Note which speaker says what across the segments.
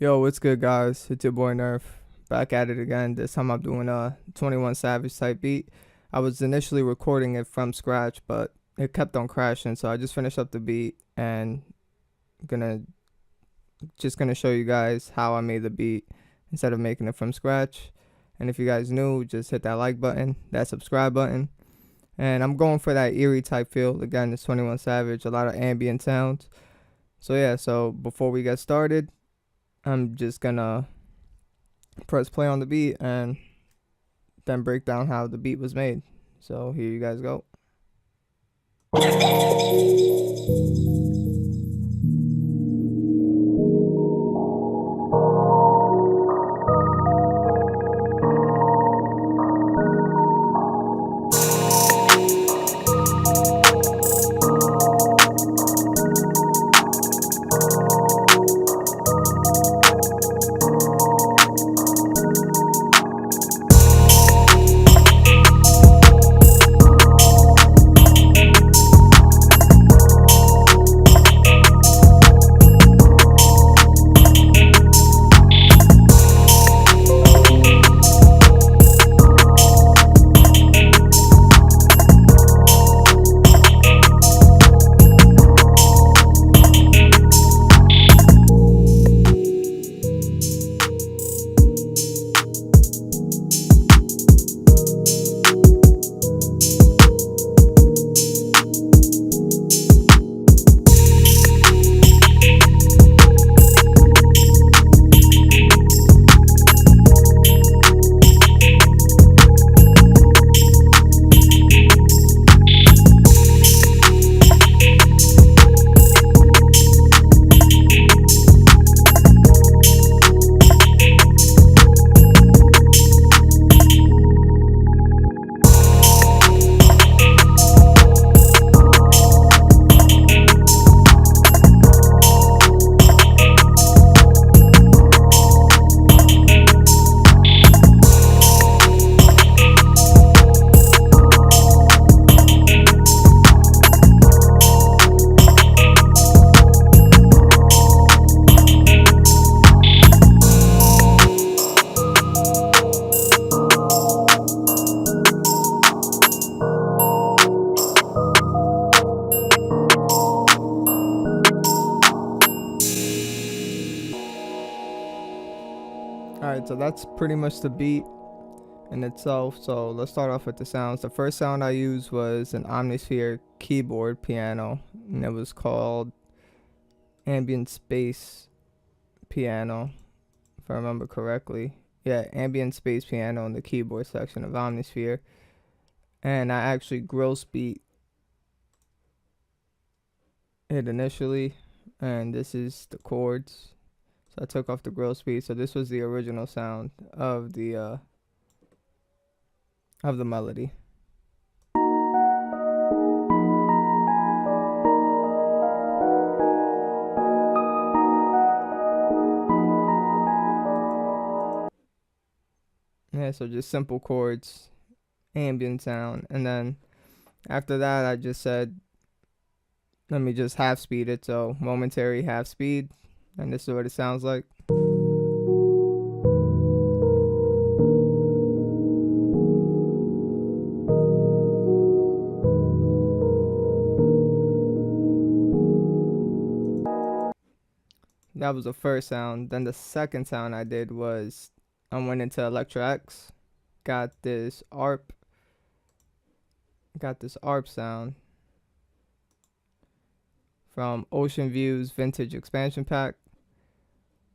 Speaker 1: Yo, what's good, guys? It's your boy Nerf, back at it again. This time I'm doing a 21 Savage type beat. I was initially recording it from scratch, but it kept on crashing, so I just finished up the beat and gonna show you guys how I made the beat instead of making it from scratch. And if you guys new, just hit that like button, that subscribe button. And I'm going for that eerie type feel. Again, it's 21 Savage, a lot of ambient sounds. So yeah, so before we get started, I'm just gonna press play on the beat and then break down how the beat was made. So here you guys go. Alright, so that's pretty much the beat in itself. So let's start off with the sounds. The first sound I used was an Omnisphere keyboard piano, and it was called Ambient Space Piano, if I remember correctly. Yeah, Ambient Space Piano in the keyboard section of Omnisphere. And I actually gross beat it initially, and this is the chords. So I took off the gross beat. So this was the original sound of the melody. Yeah, so just simple chords, ambient sound, and then after that I just said, let me just half speed it. So momentary half speed, and this is what it sounds like. That was the first sound. Then the second sound I did was I went into Electro X, got this ARP sound from Ocean View's Vintage Expansion Pack,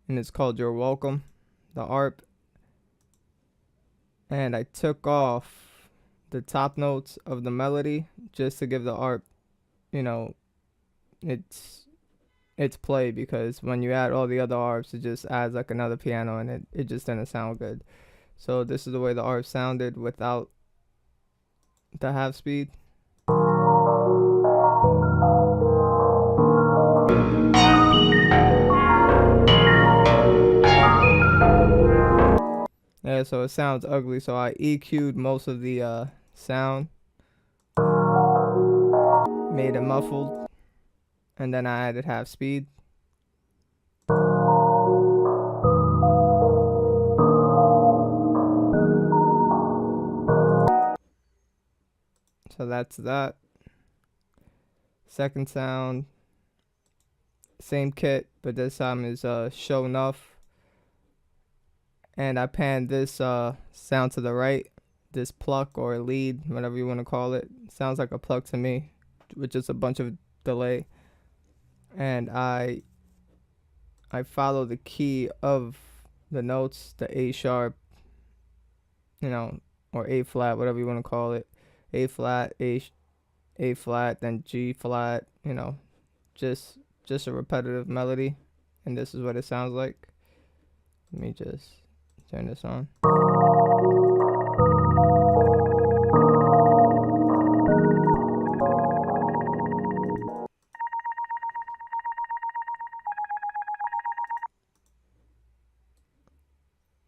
Speaker 1: and it's called You're Welcome, the ARP. And I took off the top notes of the melody just to give the ARP, you know, its play, because when you add all the other ARPs, it just adds like another piano, and it just didn't sound good. So this is the way the ARP sounded without the half speed. Yeah, so it sounds ugly, so I EQ'd most of the sound, made it muffled, and then I added half speed. that's that. Second sound, same kit, but this time is show enough. And I panned this sound to the right, this pluck or lead, whatever you want to call it. Sounds like a pluck to me, with just a bunch of delay. And I follow the key of the notes, the A sharp, you know, or A flat, whatever you want to call it. A flat, A flat, then G flat, you know, just a repetitive melody. And this is what it sounds like. Let me just turn this on.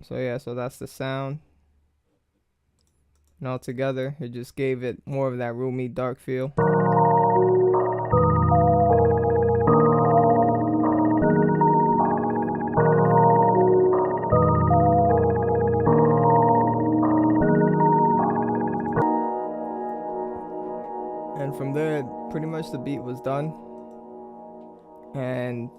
Speaker 1: So yeah, so that's the sound. And all together, it just gave it more of that roomy, dark feel. And from there, pretty much the beat was done. And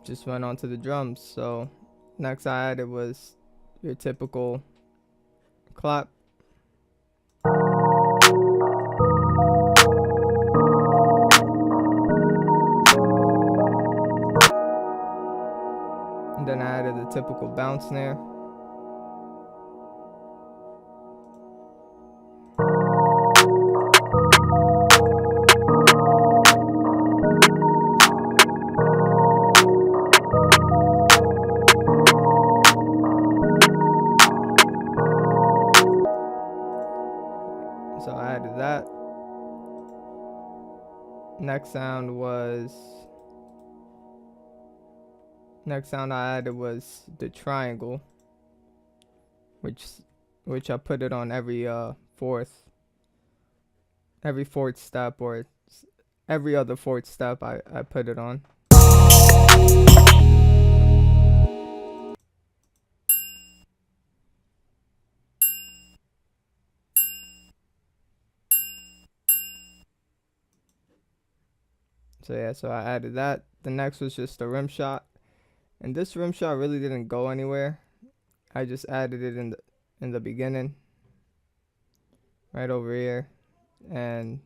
Speaker 1: just went on to the drums. So next I added was your typical clap. And then I added the typical bounce snare. So I added that. Next sound I added was the triangle, which I put it on every fourth step, or every other fourth step I put it on. So yeah, so I added that. The next was just a rim shot. And this rim shot really didn't go anywhere. I just added it in the beginning. Right over here. And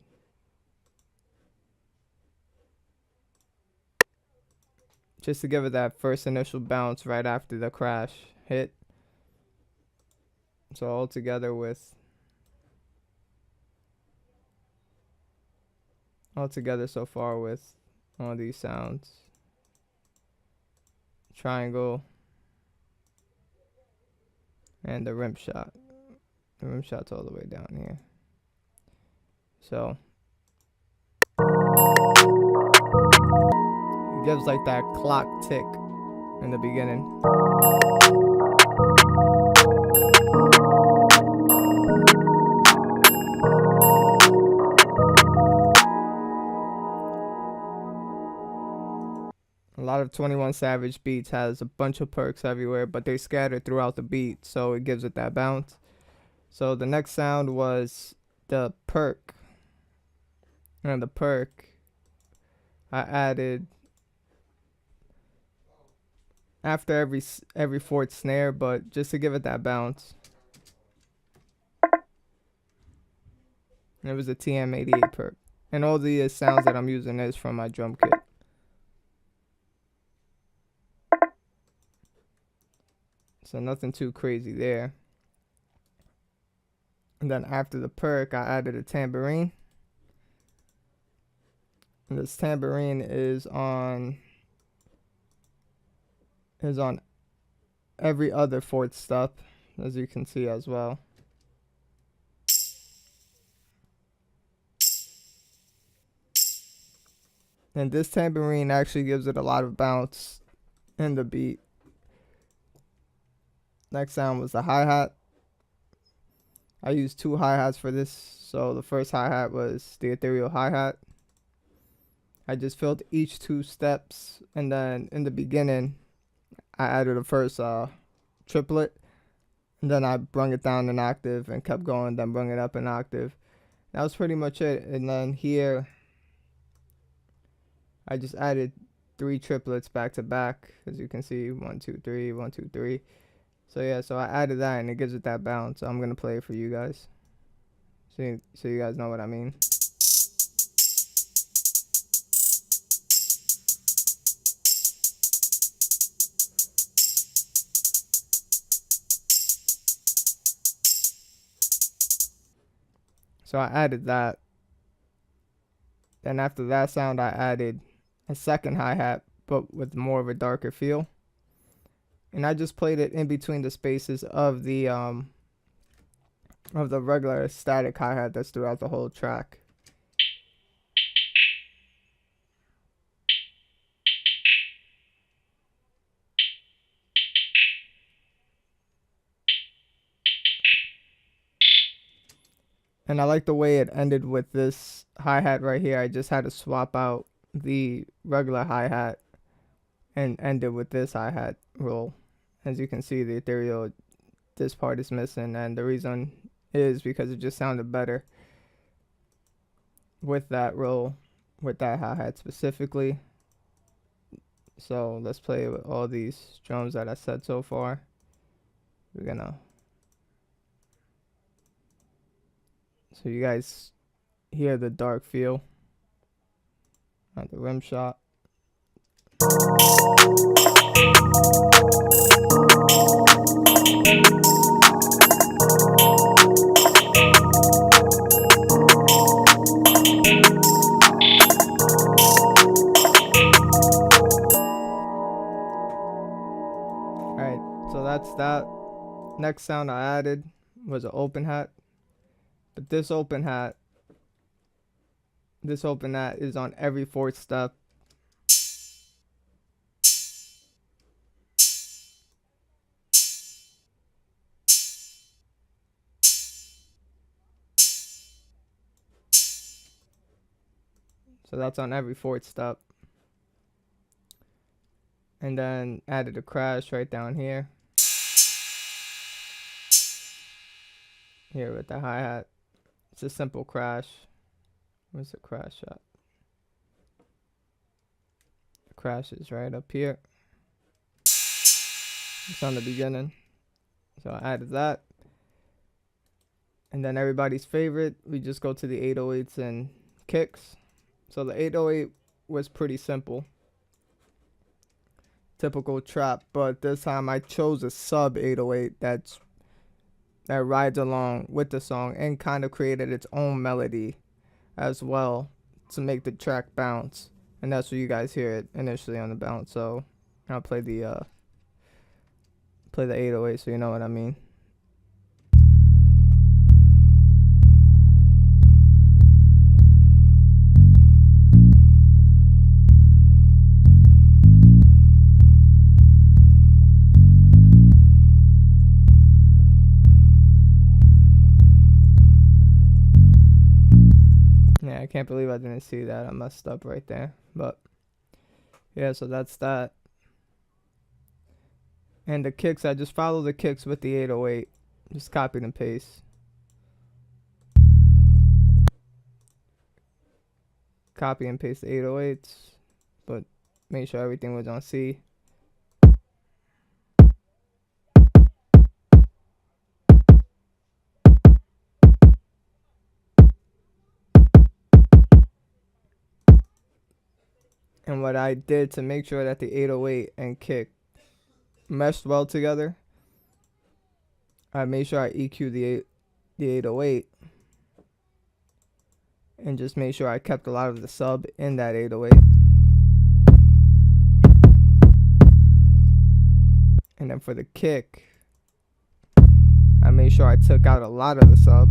Speaker 1: just to give it that first initial bounce right after the crash hit. So all together so far with all these sounds. Triangle and the rim shot. The rim shot's all the way down here. So it gives like that clock tick in the beginning. A lot of 21 Savage beats has a bunch of perks everywhere, but they scattered throughout the beat, so it gives it that bounce. So the next sound was the perk. And the perk, I added after every fourth snare, but just to give it that bounce. And it was a TM88 perk. And all the sounds that I'm using is from my drum kit. So nothing too crazy there. And then after the perk, I added a tambourine. And this tambourine is on every other fourth step, as you can see as well. And this tambourine actually gives it a lot of bounce in the beat. Next sound was the hi-hat. I used two hi-hats for this. So the first hi-hat was the ethereal hi-hat. I just filled each two steps, and then in the beginning I added the first triplet, And then I brung it down an octave and kept going, then brung it up an octave. That was pretty much it. And then here, I just added 3 triplets back to back. As you can see, 1, 2, 3, 1, 2, 3. So yeah, so I added that and it gives it that bounce. So I'm going to play it for you guys. So you guys know what I mean. So I added that. Then after that sound, I added a second hi-hat, but with more of a darker feel. And I just played it in between the spaces of the regular static hi-hat that's throughout the whole track. And I like the way it ended with this hi-hat right here. I just had to swap out the regular hi-hat and end it with this hi-hat roll. As you can see, the ethereal, this part is missing, and the reason is because it just sounded better with that roll, with that hi-hat specifically. So let's play with all these drums that I said so far. We're gonna, so you guys hear the dark feel on the rim shot. Alright, so that's that. Next sound I added was an open hat. But this open hat is on every fourth step. So that's on every fourth step. And then added a crash right down here. Here with the hi-hat. It's a simple crash. Where's the crash at? The crash is right up here. It's on the beginning. So I added that. And then everybody's favorite, we just go to the 808s and kicks. So the 808 was pretty simple. Typical trap, but this time I chose a sub 808 that rides along with the song and kind of created its own melody as well to make the track bounce. And that's where you guys hear it initially on the bounce. So I'll play the 808 so you know what I mean. Yeah, I can't believe I didn't see that. I messed up right there. But yeah, so that's that. And the kicks, I just follow the kicks with the 808. Just copy and paste. Copy and paste the 808s. But make sure everything was on C. And what I did to make sure that the 808 and kick meshed well together, I made sure I EQ the 808 and just made sure I kept a lot of the sub in that 808. And then for the kick, I made sure I took out a lot of the sub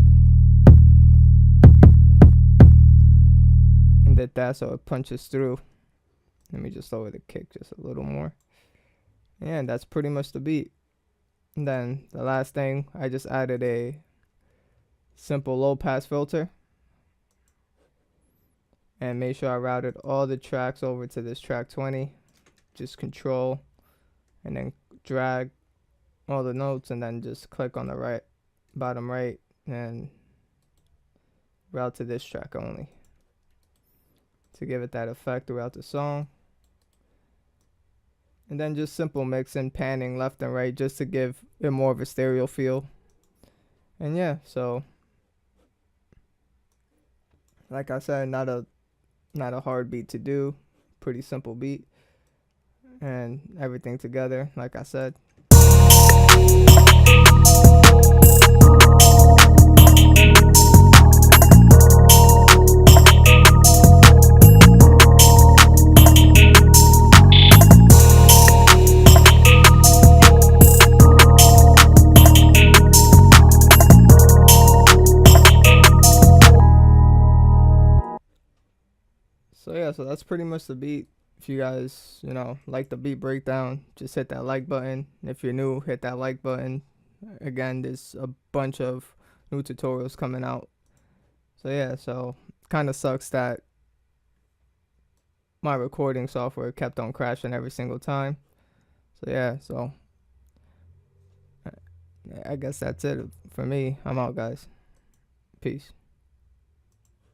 Speaker 1: and did that so it punches through. Let me just lower the kick just a little more. And that's pretty much the beat. And then the last thing, I just added a simple low pass filter and made sure I routed all the tracks over to this track 20. Just control and then drag all the notes and then just click on the right bottom right and route to this track only to give it that effect throughout the song. And then just simple mixing, panning left and right just to give it more of a stereo feel. And yeah, so like I said, not a hard beat to do, pretty simple beat, and everything together, like I said. So yeah, so that's pretty much the beat. If you guys, like the beat breakdown, just hit that like button. If you're new, hit that like button. Again, there's a bunch of new tutorials coming out. So yeah, so kind of sucks that my recording software kept on crashing every single time. So yeah, so I guess that's it for me. I'm out, guys. Peace.